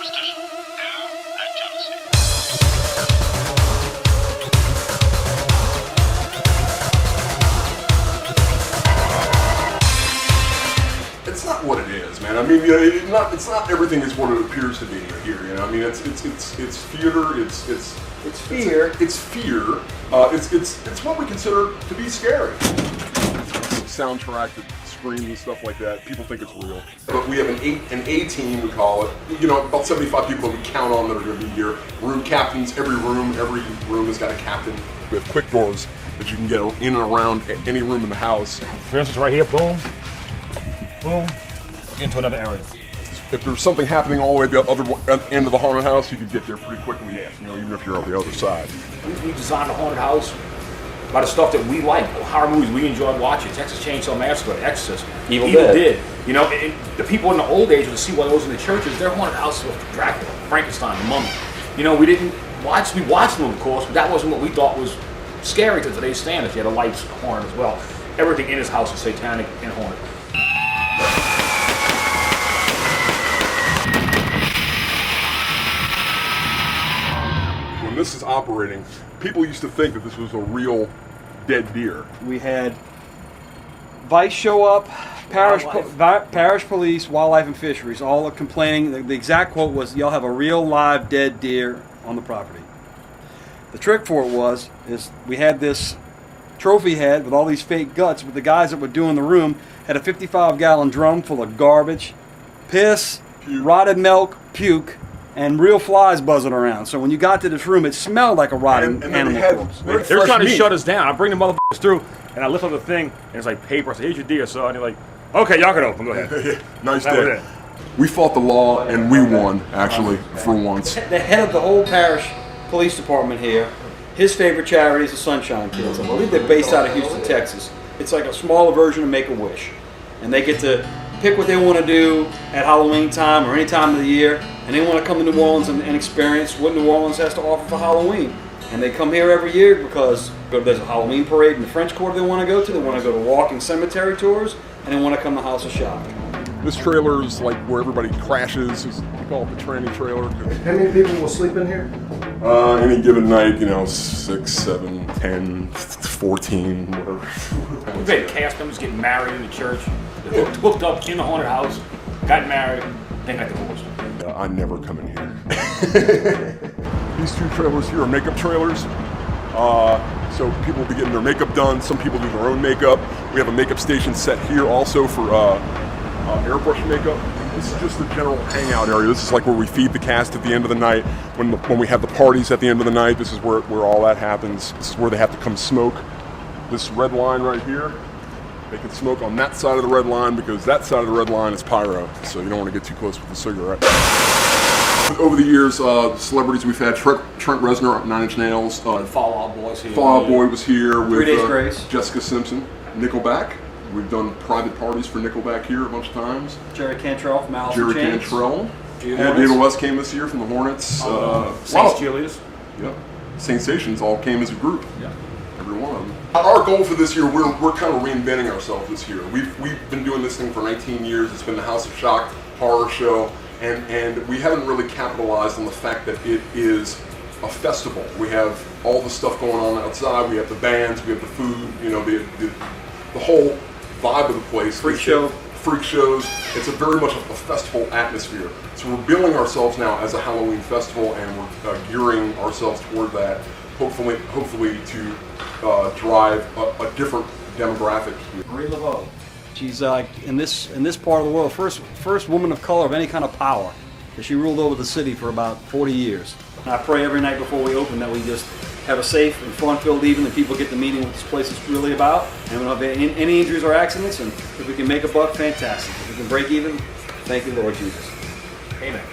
station. Now adjust. It's not what it is, man. I mean, you know, it's not everything is what it appears to be here. You know, I mean, it's theater. It's fear. It's fear. It's what we consider to be scary. Soundtrack that screams and stuff like that. People think it's real. But we have an A team, we call it. You know, about 75 people that we count on that are going to be here. Room captains. Every room has got a captain. We have quick doors that you can get in and around any room in the house. For instance, right here, boom, boom, into another area. If there's something happening all the way at the other end of the haunted house, you can get there pretty quickly, you know, even if you're on the other side. We designed the haunted house by the stuff that we like, horror movies we enjoyed watching. Texas Chainsaw Massacre, The Exorcist, Evil Dead. You know, the people in the old days would see what those in the churches. Their haunted house was Dracula, Frankenstein, the Mummy. You know, we watched them, of course, but that wasn't what we thought was scary to today's standards. You had a lights haunted as well. Everything in his house is satanic and haunted. When this is operating, people used to think that this was a real dead deer. We had Vice show up, parish police, wildlife and fisheries, all are complaining. The exact quote was, "Y'all have a real live dead deer on the property." The trick for it is we had this trophy head with all these fake guts, but the guys that were doing the room had a 55-gallon drum full of garbage, piss, rotted milk, puke, and real flies buzzing around. So when you got to this room, it smelled like a rotten animal corpse. They're trying to shut us down. I bring the motherfuckers through, and I lift up the thing, and it's like paper. I say, "Here's your deer, son." And they're like, "Okay, y'all can open. Go ahead." Nice That was day. it. We fought the law and we won, actually, for once. The head of the whole parish police department here, his favorite charity is the Sunshine Kids. I believe they're based out of Houston, Texas. It's like a smaller version of Make-A-Wish. And they get to pick what they want to do at Halloween time or any time of the year, and they want to come to New Orleans and experience what New Orleans has to offer for Halloween. And they come here every year because there's a Halloween parade in the French Quarter they want to go to, they want to go to walking cemetery tours, and they want to come to House of Shock. This trailer is like where everybody crashes. We call it the tranny trailer. How many people will sleep in here? Any given night, you know, 6, 7, 10, 14, whatever. We've had cast members get married in the church, hooked up in the haunted house, got married, then got divorced. I never come in here. These two trailers here are makeup trailers. So people will be getting their makeup done. Some people do their own makeup. We have a makeup station set here also for airbrush makeup. This is just the general hangout area. This is like where we feed the cast at the end of the night. When we have the parties at the end of the night, this is where all that happens. This is where they have to come smoke. This red line right here, they can smoke on that side of the red line because that side of the red line is pyro. So you don't want to get too close with the cigarette. Over the years, celebrities we've had, Trent Reznor, 9 Inch Nails. Fall Out Boy's here. Fall Out Boy was here with 3 Days Grace. Jessica Simpson. Nickelback. We've done private parties for Nickelback here a bunch of times. Jerry Cantrell from Alice in Jerry Chains. Cantrell. Hornets. David West came this year from the Hornets. Saints Julius. Yep. Sensations all came as a group. Yeah. Every one of them. Our goal for this year, we're kind of reinventing ourselves this year. We've been doing this thing for 19 years. It's been the House of Shock horror show, and we haven't really capitalized on the fact that it is a festival. We have all the stuff going on outside. We have the bands. We have the food. You know, the whole vibe of the place. Freak show. Freak shows. It's a very much a festival atmosphere. So we're billing ourselves now as a Halloween festival, and we're gearing ourselves toward that. Hopefully to drive a different demographic here. Marie Laveau. She's in this part of the world, first woman of color of any kind of power. She ruled over the city for about 40 years. And I pray every night before we open that we just have a safe and fun-filled evening, that people get the meaning what this place is really about, and we don't have any injuries or accidents, and if we can make a buck, fantastic. If we can break even, thank you, Lord Jesus. Amen.